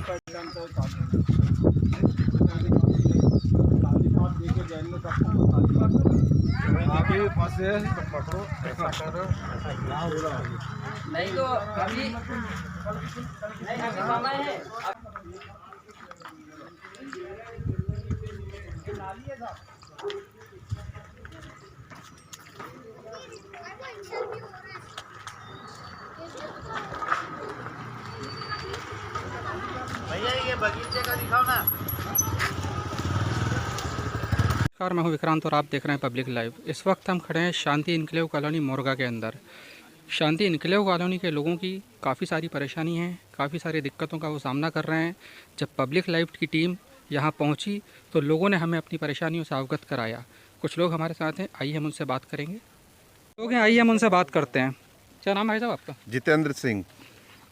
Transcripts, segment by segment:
आगे फंसे पकड़ो, ऐसा करो, नहीं तो अभी समय है। भैया ये बगीचे का दिखाओ ना। नमस्कार, मैं हूं विक्रांत और आप देख रहे हैं पब्लिक लाइव। इस वक्त हम खड़े हैं शांति इनक्लेव कॉलोनी मोरगा के अंदर। शांति इनक्लेव कॉलोनी के लोगों की काफ़ी सारी परेशानी है, काफ़ी सारी दिक्कतों का वो सामना कर रहे हैं। जब पब्लिक लाइव की टीम यहां पहुंची तो लोगों ने हमें अपनी परेशानियों से अवगत कराया। कुछ लोग हमारे साथ हैं, आइए हम उनसे बात करेंगे। लोग हैं, आइए हम उनसे बात करते हैं। क्या नाम है भाई साहब आपका? जितेंद्र सिंह।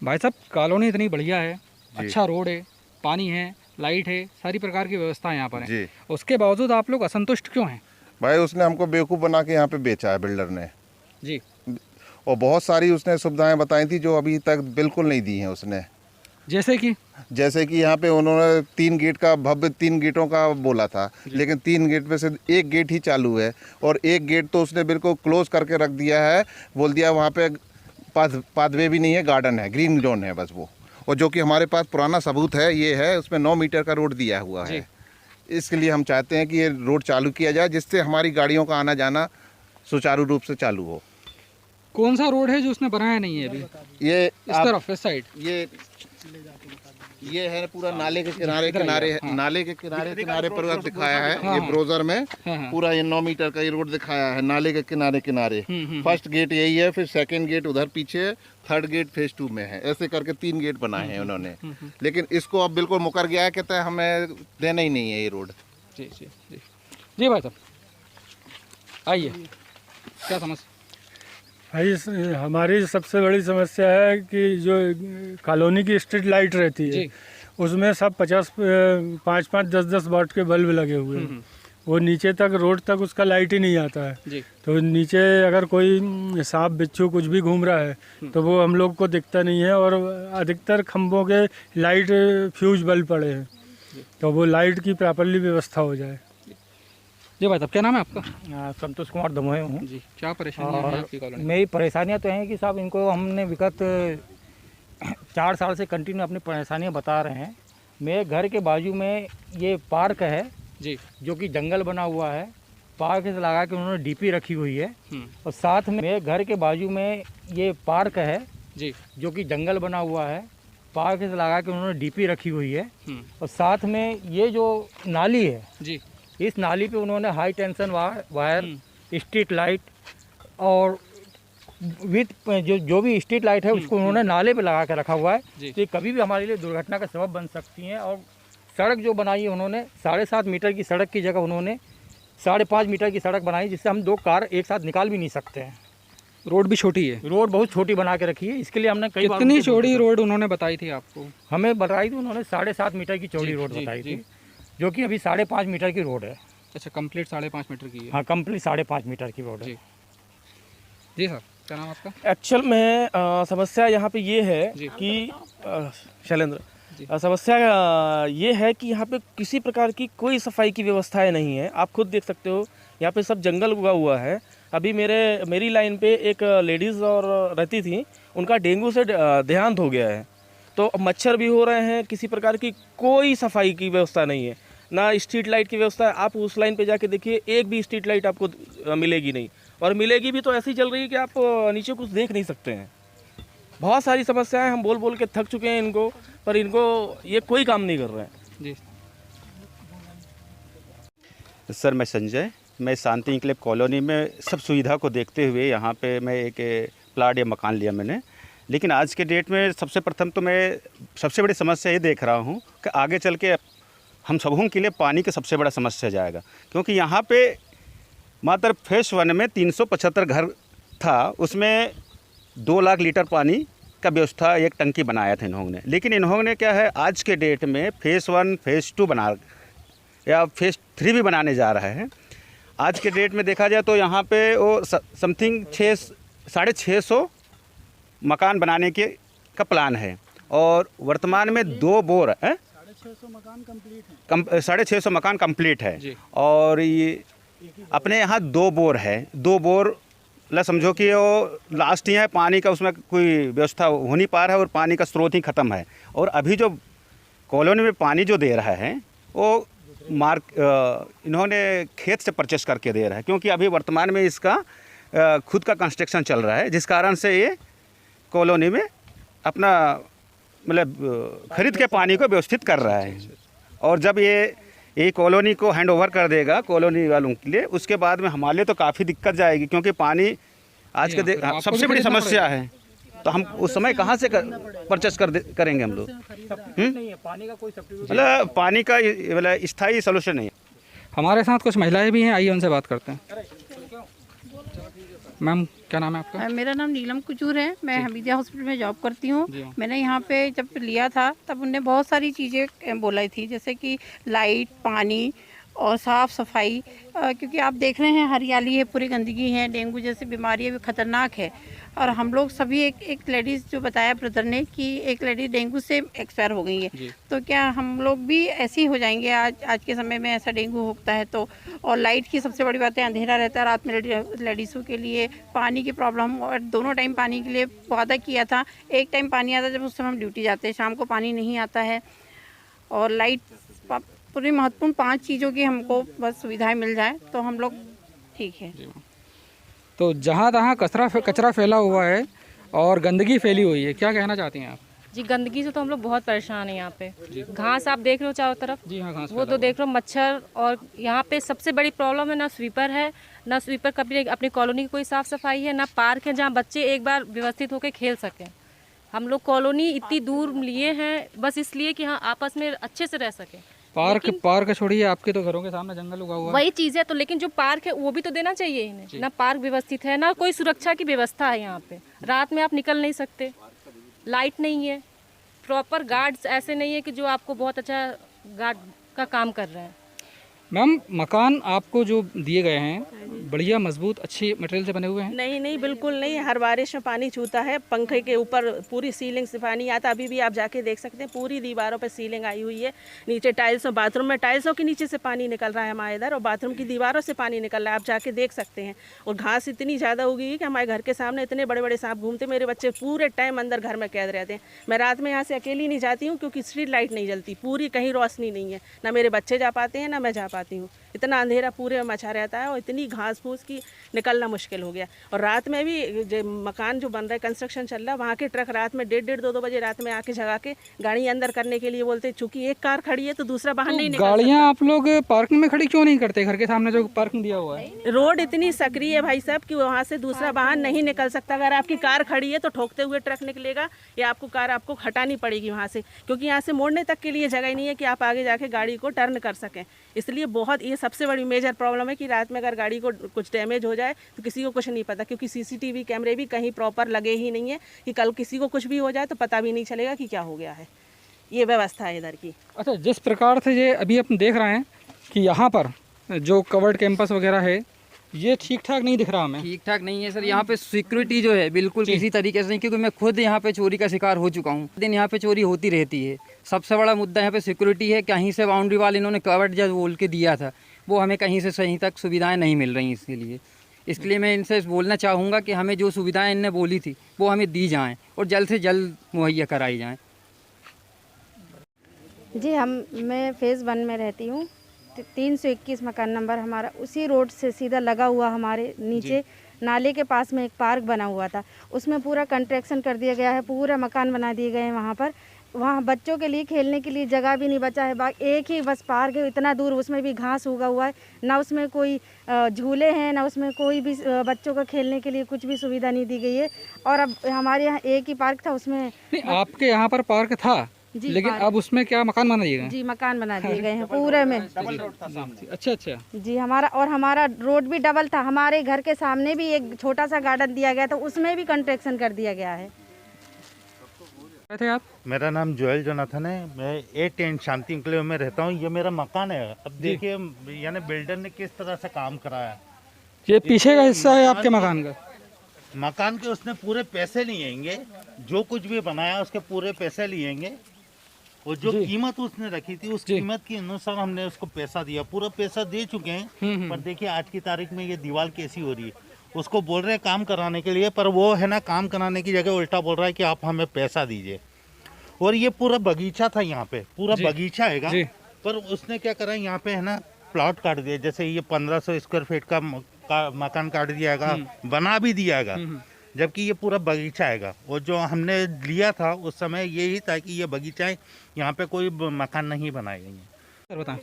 भाई साहब, कॉलोनी इतनी बढ़िया है, अच्छा रोड है, पानी है, लाइट है, सारी प्रकार की व्यवस्था यहाँ पर है जी। उसके बावजूद आप लोग असंतुष्ट क्यों हैं? भाई उसने हमको बेवकूफ़ बना के यहाँ पे बेचा है, बिल्डर ने जी। और बहुत सारी उसने सुविधाएं बताई थी जो अभी तक बिल्कुल नहीं दी हैं उसने। जैसे कि यहाँ पे उन्होंने 3 गेट का भव्य 3 गेटों का बोला था, लेकिन 3 गेट में से 1 गेट ही चालू है और 1 गेट तो उसने बिल्कुल क्लोज करके रख दिया है। बोल दिया वहाँ पे पाथवे भी नहीं है, गार्डन है, ग्रीन जोन है बस वो। और जो कि हमारे पास पुराना सबूत है, ये है, उसमें 9 मीटर का रोड दिया हुआ है। इसके लिए हम चाहते हैं कि ये रोड चालू किया जाए जिससे हमारी गाड़ियों का आना जाना सुचारू रूप से चालू हो। कौन सा रोड है जो उसने बनाया नहीं है अभी? ये इस तरफ, इस साइड ये है पूरा नाले के किनारे नाले के किनारे पर दिखाया है। ये ब्रोजर में पूरा ये 9 मीटर का ये रोड दिखाया है नाले के किनारे। फर्स्ट गेट यही है, फिर सेकंड गेट उधर पीछे, थर्ड गेट फेज 2 में है। ऐसे करके 3 गेट बनाए हैं उन्होंने, लेकिन इसको अब बिल्कुल मुकर गया है, कहता है हमें देना ही नहीं है ये रोड। जी जी जी जी भाई साहब, आइए, क्या समस्या? भाई हमारी सबसे बड़ी समस्या है कि जो कॉलोनी की स्ट्रीट लाइट रहती है उसमें सब 5-5, 10-10 वाट के बल्ब लगे हुए हैं। वो नीचे तक रोड तक उसका लाइट ही नहीं आता है। तो नीचे अगर कोई सांप बिच्छू कुछ भी घूम रहा है तो वो हम लोग को दिखता नहीं है और अधिकतर खंभों के लाइट फ्यूज बल्ब पड़े हैं, तो वो लाइट की प्रॉपरली व्यवस्था हो जाए। जी भाई साहब, क्या नाम है आपका? संतोष कुमार दमोहे हूँ जी। क्या परेशानी है आपकी कॉलोनी? मेरी परेशानियाँ तो हैं कि साहब इनको हमने विगत 4 साल से कंटिन्यू अपनी परेशानियाँ बता रहे हैं। मेरे घर के बाजू में ये पार्क है जी, जो कि जंगल बना हुआ है। पार्क से लगा के उन्होंने डीपी रखी हुई है और साथ में मेरे घर के बाजू में ये पार्क है जी, जो कि जंगल बना हुआ है। पार्क से लगा के उन्होंने डीपी रखी हुई है और साथ में ये जो नाली है जी, इस नाली पे उन्होंने high tension wire, street light और विथ जो भी स्ट्रीट लाइट है उसको उन्होंने नाले पे लगा के रखा हुआ है। तो ये कभी भी हमारे लिए दुर्घटना का सबब बन सकती हैं। और सड़क जो बनाई है उन्होंने 7.5 मीटर की सड़क की जगह उन्होंने 5.5 मीटर की सड़क बनाई, जिससे हम 2 कार एक साथ निकाल भी नहीं सकते हैं। रोड भी छोटी है, रोड बहुत छोटी बना के रखी है। इसके लिए हमने कई बार कितनी चौड़ी रोड उन्होंने बताई थी आपको? हमें बताई थी उन्होंने 7.5 मीटर की चौड़ी रोड बताई थी, जो कि अभी 5.5 मीटर की रोड है। अच्छा, कंप्लीट 5.5 मीटर की है? हाँ, कंप्लीट 5.5 मीटर की रोड है। जी सर, क्या नाम आपका? एक्चुअल में समस्या यहाँ पे ये है कि शैलेंद्र, समस्या ये है कि यहाँ पे किसी प्रकार की कोई सफाई की व्यवस्थाएं नहीं है। आप खुद देख सकते हो यहाँ पे सब जंगल उगा हुआ है। अभी मेरी लाइन पे एक लेडीज़ और रहती थी, उनका डेंगू से देहांत हो गया है। तो मच्छर भी हो रहे हैं, किसी प्रकार की कोई सफाई की व्यवस्था नहीं है, ना स्ट्रीट लाइट की व्यवस्था है। आप उस लाइन पे जाके देखिए, एक भी स्ट्रीट लाइट आपको मिलेगी नहीं, और मिलेगी भी तो ऐसी चल रही है कि आप नीचे कुछ देख नहीं सकते हैं। बहुत सारी समस्याएं, हम बोल बोल के थक चुके हैं इनको, पर इनको ये कोई काम नहीं कर रहे हैं। जी सर, मैं संजय, मैं शांति इनक्लेव कॉलोनी में सब सुविधा को देखते हुए यहाँ पे मैं एक प्लाट या मकान लिया मैंने। लेकिन आज के डेट में सबसे प्रथम तो मैं सबसे बड़ी समस्या ये देख रहा हूँ कि आगे चल के हम सबों के लिए पानी का सबसे बड़ा समस्या जाएगा, क्योंकि यहाँ पे मात्र फेज 1 में 375 घर था, उसमें 2 लाख लीटर पानी का व्यवस्था एक टंकी बनाया था इन्होंने। लेकिन इन्होंने क्या है, आज के डेट में फेज़ 1 फेज़ 2 बना या फेज़ 3 भी बनाने जा रहे हैं। आज के डेट में देखा जाए तो यहाँ पे वो समथिंग 600-650 मकान बनाने का प्लान है, और वर्तमान में 2 बोर हैं, 650 मकान कंप्लीट है। और ये अपने यहाँ 2 बोर है, 2 बोर ला समझो कि वो लास्ट ही है, पानी का उसमें कोई व्यवस्था हो नहीं पा रहा है और पानी का स्रोत ही ख़त्म है। और अभी जो कॉलोनी में पानी जो दे रहा है वो इन्होंने खेत से परचेस करके दे रहा है, क्योंकि अभी वर्तमान में इसका खुद का कंस्ट्रक्शन चल रहा है, जिस कारण से ये कॉलोनी में अपना मतलब खरीद के पानी को व्यवस्थित कर रहा है। और जब ये कॉलोनी को हैंड ओवर कर देगा कॉलोनी वालों के लिए, उसके बाद में हमारे लिए तो काफ़ी दिक्कत जाएगी, क्योंकि पानी आज के सबसे बड़ी समस्या है। तो हम उस समय कहाँ से परचेस करेंगे हम लोग? मतलब पानी का मतलब स्थायी सोल्यूशन नहीं है। हमारे साथ कुछ महिलाएं भी हैं, आइए उनसे बात करते हैं। मैम क्या नाम है आपका? मेरा नाम नीलम कुजूर है, मैं हमीदिया हॉस्पिटल में जॉब करती हूँ। मैंने यहाँ पे जब लिया था तब उनने बहुत सारी चीज़ें बोलाई थी, जैसे कि लाइट, पानी और साफ़ सफाई, क्योंकि आप देख रहे हैं हरियाली है, पूरी गंदगी है, डेंगू जैसी बीमारी भी ख़तरनाक है। और हम लोग सभी एक लेडीज़ जो बताया ब्रदर ने कि एक लेडी डेंगू से एक्सपायर हो गई है, तो क्या हम लोग भी ऐसे ही हो जाएंगे? आज के समय में ऐसा डेंगू होता है तो। और लाइट की सबसे बड़ी बात है, अंधेरा रहता है रात में लेडीज़ों के लिए। पानी की प्रॉब्लम, और दोनों टाइम पानी के लिए वादा किया था, एक टाइम पानी आता है जब उस समय हम ड्यूटी जाते हैं, शाम को पानी नहीं आता है। और लाइट, पूरी महत्वपूर्ण 5 चीज़ों की हमको बस सुविधाएं मिल जाए तो हम लोग ठीक है। तो जहाँ तहाँ कचरा फैला हुआ है और गंदगी फैली हुई है, क्या कहना चाहती हैं आप? जी, गंदगी से तो हम लोग बहुत परेशान हैं। यहाँ पे घास आप देख रहे हो चारों तरफ। जी हाँ, घास वो तो देख रहे हो, मच्छर। और यहाँ पे सबसे बड़ी प्रॉब्लम है, ना स्वीपर है, ना स्वीपर कभी अपनी कॉलोनी की कोई साफ़ सफाई है, ना पार्क है जहाँ बच्चे एक बार व्यवस्थित होकर खेल सकें। हम लोग कॉलोनी इतनी दूर लिए हैं बस इसलिए कि हाँ आपस में अच्छे से रह सकें। पार्क छोड़िए, आपके तो घरों के सामने जंगल उगा हुआ है। वही चीज़ है तो, लेकिन जो पार्क है वो भी तो देना चाहिए इन्हें। ना पार्क व्यवस्थित है, ना कोई सुरक्षा की व्यवस्था है। यहाँ पे रात में आप निकल नहीं सकते, लाइट नहीं है, प्रॉपर गार्ड्स ऐसे नहीं है कि जो आपको बहुत अच्छा गार्ड का काम कर रहे हैं। मैम, मकान आपको जो दिए गए हैं बढ़िया मजबूत अच्छी मटेरियल से बने हुए हैं? नहीं, बिल्कुल नहीं। हर बारिश में पानी छूता है, पंखे के ऊपर पूरी सीलिंग से पानी आता। अभी भी आप जाके देख सकते हैं, पूरी दीवारों पे सीलिंग आई हुई है, नीचे टाइल्स, बाथरूम में टाइल्सों के नीचे से पानी निकल रहा है हमारे इधर, और बाथरूम की दीवारों से पानी निकल रहा है, आप जाके देख सकते हैं। और घास इतनी ज़्यादा उगी है कि हमारे घर के सामने इतने बड़े बड़े सांप घूमते, मेरे बच्चे पूरे टाइम अंदर घर में कैद रहते हैं। मैं रात में यहाँ से अकेली नहीं जाती हूँ क्योंकि स्ट्रीट लाइट नहीं जलती, पूरी कहीं रोशनी नहीं है, ना मेरे बच्चे जा पाते हैं ना मैं जा पाती हूँ। इतना अंधेरा पूरे में मचा रहता है और इतनी घास फूस की निकलना मुश्किल हो गया। और रात में भी जो मकान जो बन रहा है, कंस्ट्रक्शन चल रहा है, वहाँ के ट्रक रात में 1:30 2 बजे रात में आके जगा के गाड़ी अंदर करने के लिए बोलते, चूंकि एक कार खड़ी है तो दूसरा बाहर नहीं निकल सकता। गाड़ियाँ आप लोग पार्किंग में खड़ी क्यों नहीं करते? घर के सामने जो पार्किंग दिया हुआ है, रोड इतनी सक्रिय है भाई साहब कि वहाँ से दूसरा वाहन नहीं निकल सकता। अगर आपकी कार खड़ी है तो ठोकते हुए ट्रक निकलेगा या आपको कार आपको हटानी पड़ेगी वहाँ से, क्योंकि यहाँ से मोड़ने तक के लिए जगह ही नहीं है कि आप आगे जाके गाड़ी को टर्न कर सकें। इसलिए बहुत ये सबसे बड़ी मेजर प्रॉब्लम है कि रात में अगर गाड़ी को कुछ डैमेज हो जाए तो किसी को कुछ नहीं पता, क्योंकि सीसीटीवी कैमरे भी कहीं प्रॉपर लगे ही नहीं है कि कल किसी को कुछ भी हो जाए तो पता भी नहीं चलेगा कि क्या हो गया है। ये व्यवस्था है इधर की। अच्छा, जिस प्रकार से ये अभी अपन देख रहे हैं कि यहाँ पर जो कवर्ड कैंपस वगैरह है, ये ठीक ठाक नहीं दिख रहा हमें। ठीक ठाक नहीं है सर, यहाँ पे सिक्योरिटी जो है बिल्कुल किसी तरीके से नहीं, क्योंकि मैं खुद यहाँ पे चोरी का शिकार हो चुका हूँ। दिन यहाँ पे चोरी होती रहती है। सबसे बड़ा मुद्दा यहाँ पे सिक्योरिटी है। कहीं से बाउंड्री वाल इन्होंने कवर्ड जो बोल के दिया था, वो हमें कहीं से सही तक सुविधाएं नहीं मिल रही। इसलिए मैं इनसे बोलना चाहूँगा कि हमें जो सुविधाएं इनने बोली थी वो हमें दी जाएँ और जल्द से जल्द मुहैया कराई जाएँ। जी, मैं फेज़ 1 में रहती हूँ। 321 मकान नंबर हमारा, उसी रोड से सीधा लगा हुआ हमारे नीचे नाले के पास में एक पार्क बना हुआ था, उसमें पूरा कंस्ट्रक्शन कर दिया गया है, पूरा मकान बना दिए गए हैं वहाँ पर। वहाँ बच्चों के लिए खेलने के लिए जगह भी नहीं बचा है, एक ही बस पार्क है, इतना दूर, उसमें भी घास उगा हुआ है, ना उसमें कोई झूले हैं, ना उसमें कोई भी बच्चों को खेलने के लिए कुछ भी सुविधा नहीं दी गई है। और अब हमारे यहाँ एक ही पार्क था, उसमें आपके यहाँ पर पार्क था जी, लेकिन अब उसमें क्या मकान बना दिए गए? जी, मकान बना दिए गए हैं पूरे में। अच्छा जी, हमारा रोड भी डबल था। हमारे घर के सामने भी एक छोटा सा गार्डन दिया गया था, उसमें भी कंस्ट्रक्शन कर दिया गया है। थे आप? मेरा नाम जोएल जोनाथन है, मैं 8 शांति एन्क्लेव में रहता हूँ। ये मेरा मकान है। अब देखिए यानी बिल्डर ने किस तरह से काम कराया। ये पीछे का हिस्सा है आपके मकान का? मकान के उसने पूरे पैसे लिएंगे, जो कुछ भी बनाया उसके पूरे पैसे लिएंगे, और जो कीमत उसने रखी थी उस कीमत के अनुसार हमने उसको पैसा दिया, पूरा पैसा दे चुके हैं। पर देखिए आज की तारीख में ये दीवार कैसी हो रही है, उसको बोल रहे हैं काम कराने के लिए, पर वो है ना काम कराने की जगह उल्टा बोल रहा है कि आप हमें पैसा दीजिए। और ये पूरा बगीचा था, यहाँ पे पूरा बगीचा है, पर उसने क्या करा यहाँ पे है ना प्लॉट काट दिया, जैसे ये 1500 स्क्वायर फीट का मकान काट दिया, बना भी दिया, जबकि ये पूरा बगीचा है। और जो हमने लिया था उस समय यही था कि ये बगीचा है, यहाँ पे कोई मकान नहीं बनाए गए हैं। सर बताएं।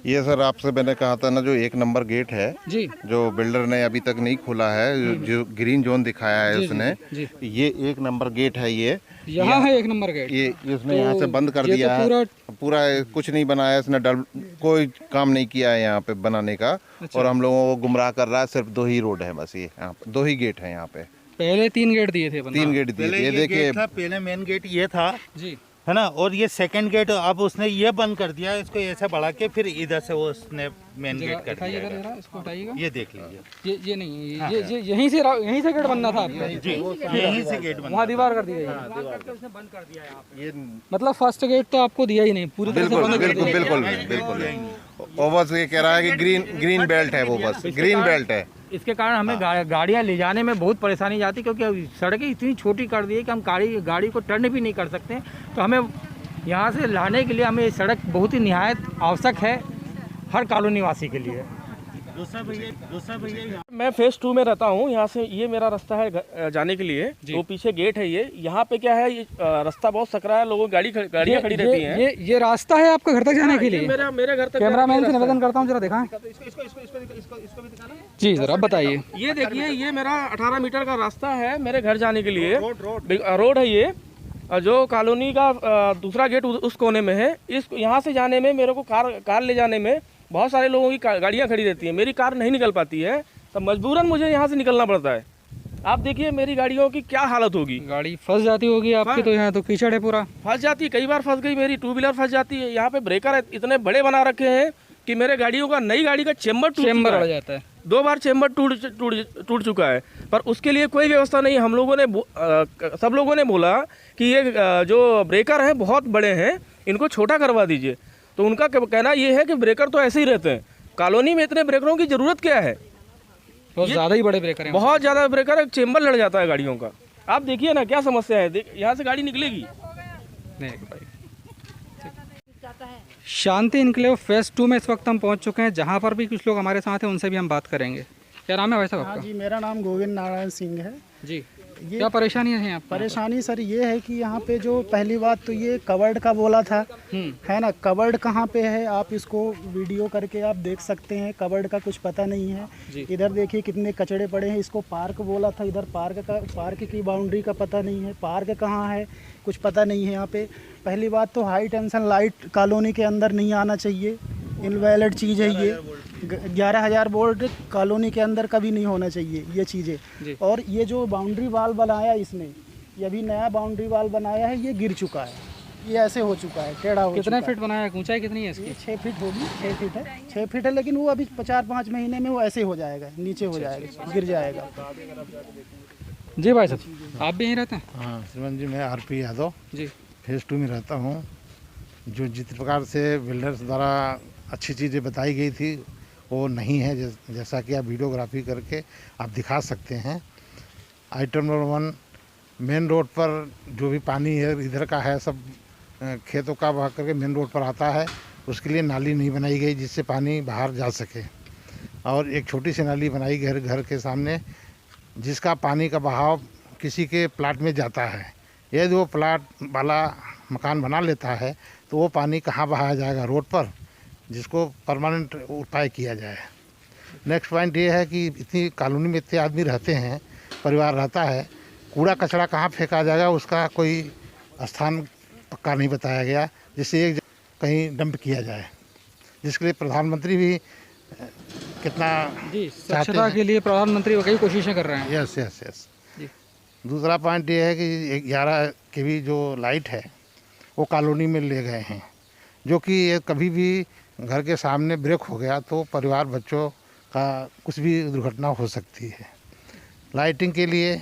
ये सर आपसे मैंने कहा था ना, जो 1 नंबर गेट है जी, जो बिल्डर ने अभी तक नहीं खोला है, जो ग्रीन जोन दिखाया है उसने, ये 1 नंबर गेट है। ये यहाँ है 1 नंबर गेट, ये उसने यहाँ से बंद कर दिया तो है, पूरा कुछ नहीं बनाया इसने, कोई काम नहीं किया है यहाँ पे बनाने का। और हम लोगों को गुमराह कर रहा है। सिर्फ 2 ही रोड है बस, ये यहाँ पे 2 ही गेट है यहाँ पे। पहले 3 गेट दिए थे, 3 गेट दिए थे, ये देखिए। पहले मेन गेट ये था जी, है ना, और ये सेकंड गेट अब उसने ये बंद कर दिया, इसको ऐसे बढ़ा के फिर इधर से वो उसने मेन गेट कर दिया। इसको हटाइएगा, ये देख लीजिए, ये नहीं, ये यहीं से गेट बनना था आपका जी, यहीं से गेट बना, वहाँ दीवार कर दी गई, उसने बंद कर दिया ये मतलब फर्स्ट गेट तो आपको दिया ही नहीं पूरी तरह से। बिल्कुल। और बस ये कह रहा है कि ग्रीन बेल्ट है, वो बस ग्रीन बेल्ट है। इसके कारण हमें गाड़ियाँ ले जाने में बहुत परेशानी जाती, क्योंकि सड़कें इतनी छोटी कर दी है कि हम गाड़ी को टर्न भी नहीं कर सकते। तो हमें यहाँ से लाने के लिए हमें ये सड़क बहुत ही निहायत आवश्यक है हर कॉलोनी वासी के लिए। दूसरा भैया मैं फेज 2 में रहता हूँ। यहाँ से ये मेरा रास्ता है जाने के लिए, वो पीछे गेट है। ये यहाँ पे क्या है, ये रास्ता बहुत सकरा है, लोगों गाड़ियाँ खड़ी रहती हैं। ये रास्ता है आपका घर तक जाने के लिए? मेरे घर तक। कैमरामैन से निवेदन करता हूँ जरा दिखाएं। इसको भी दिखाना जी जरा बताइए। ये देखिए, ये मेरा 18 मीटर का रास्ता है मेरे घर जाने के लिए, रोड है ये। जो कॉलोनी का दूसरा गेट उस कोने में है। इस यहाँ से जाने में मेरे को कार ले जाने में बहुत सारे लोगों की गाड़ियाँ खड़ी रहती हैं, मेरी कार नहीं निकल पाती है, तो मजबूरन मुझे यहाँ से निकलना पड़ता है। आप देखिए मेरी गाड़ियों की क्या हालत होगी, गाड़ी फंस जाती होगी आपकी। तो यहाँ तो कीचड़ है पूरा, फंस जाती है, कई बार फंस गई मेरी 2 व्हीलर फंस जाती है। यहाँ पे ब्रेकर इतने बड़े बना रखे हैं कि मेरे गाड़ियों का, नई गाड़ी का चेम्बर अड़ जाता है। 2 बार चेम्बर टूट चुका है, पर उसके लिए कोई व्यवस्था नहीं। हम लोगों ने सब लोगों ने बोला कि ये जो ब्रेकर हैं बहुत बड़े हैं, इनको छोटा करवा दीजिए। तो उनका कहना ये है कि ब्रेकर तो ऐसे ही रहते हैं, कॉलोनी में इतने ब्रेकरों की ज़रूरत क्या है? बहुत ज़्यादा ही बड़े ब्रेकर हैं, बहुत ज़्यादा ब्रेकर है, चेम्बर लड़ जाता है गाड़ियों का। आप देखिए ना क्या समस्या है, यहाँ से गाड़ी निकलेगी नहीं। शांति इनक्लेव फेज 2 में इस वक्त हम पहुंच चुके हैं, जहां पर भी कुछ लोग हमारे साथ हैं, उनसे भी हम बात करेंगे। क्या नाम है भाई साहब आपका? जी मेरा नाम गोविंद नारायण सिंह है जी। क्या परेशानी है आपको? परेशानी सर ये है कि यहाँ पे जो पहली बात तो ये कवर्ड का बोला था, है ना, कवर्ड कहाँ पे है आप इसको वीडियो करके आप देख सकते हैं। कवर्ड का कुछ पता नहीं है। इधर देखिए कितने कचड़े पड़े हैं। इसको पार्क बोला था, इधर पार्क की बाउंड्री का पता नहीं है, पार्क कहाँ है कुछ पता नहीं है यहाँ पे। पहली बात तो हाई टेंशन लाइट कॉलोनी के अंदर नहीं आना चाहिए, इनवैलिड चीज़ है ये। 11,000 वोल्ट कॉलोनी के अंदर कभी नहीं होना चाहिए ये चीज़ें। और ये जो बाउंड्री वाल बनाया इसने, ये अभी नया बाउंड्री वाल बनाया है, ये गिर चुका है, ये ऐसे हो चुका है, टेढ़ा हो। कितने फीट बनाया है, ऊंचाई कितनी है इसकी? 6 फीट होगी, 6 फीट है, 6 फीट है। लेकिन वो अभी 4-5 महीने में वो ऐसे हो जाएगा, नीचे हो जाएगा, गिर जाएगा। जी भाई साहब, आप भी यहीं रहते हैं? हाँ श्रीमान जी, मैं RP यादव जी फेज 2 में रहता हूँ। जो जिस प्रकार से बिल्डर्स द्वारा अच्छी चीज़ें बताई गई थी वो नहीं है, जैसा कि आप वीडियोग्राफी करके आप दिखा सकते हैं। आइटम नंबर 1, मेन रोड पर जो भी पानी है इधर का है, सब खेतों का बहा करके मेन रोड पर आता है। उसके लिए नाली नहीं बनाई गई जिससे पानी बाहर जा सके, और एक छोटी सी नाली बनाई घर के सामने, जिसका पानी का बहाव किसी के प्लाट में जाता है। यदि वो प्लाट वाला मकान बना लेता है तो वो पानी कहाँ बहाया जाएगा? रोड पर, जिसको परमानेंट उपाय किया जाए। नेक्स्ट पॉइंट ये है कि इतनी कॉलोनी में इतने आदमी रहते हैं, परिवार रहता है, कूड़ा कचरा कहाँ फेंका जाएगा उसका कोई स्थान पक्का नहीं बताया गया, जिससे एक कहीं डंप किया जाए, जिसके लिए प्रधानमंत्री भी कितना स्वच्छता के लिए प्रधानमंत्री कई कोशिशें कर रहे हैं। यस। दूसरा पॉइंट ये है कि 11 kV जो लाइट है वो कॉलोनी में ले गए हैं, जो कि ये कभी भी घर के सामने ब्रेक हो गया तो परिवार बच्चों का कुछ भी दुर्घटना हो सकती है। लाइटिंग के लिए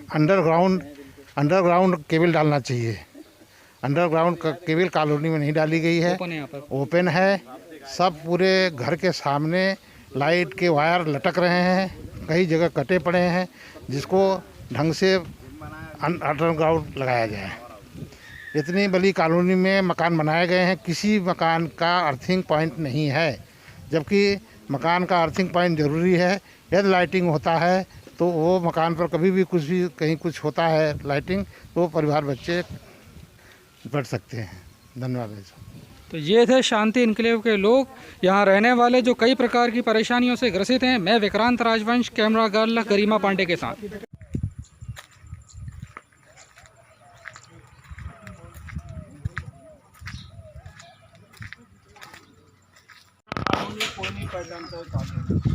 अंडरग्राउंड केबल डालना चाहिए। अंडरग्राउंड केबल कॉलोनी में नहीं डाली गई है, ओपन है। सब पूरे घर के सामने लाइट के वायर लटक रहे हैं, कई जगह कटे पड़े हैं, जिसको ढंग से अंडरग्राउंड लगाया जाए। इतनी बड़ी कॉलोनी में मकान बनाए गए हैं, किसी मकान का अर्थिंग पॉइंट नहीं है, जबकि मकान का अर्थिंग पॉइंट ज़रूरी है। यदि लाइटिंग होता है तो वो मकान पर कभी भी कहीं कुछ होता है लाइटिंग, तो परिवार बच्चे बढ़ सकते हैं। धन्यवाद। तो ये थे शांति इनक्लेव के लोग, यहाँ रहने वाले, जो कई प्रकार की परेशानियों से ग्रसित हैं। मैं विक्रांत राजवंश, कैमरा गर्ल गरिमा पांडे के साथ। कोई नहीं पहचानता है।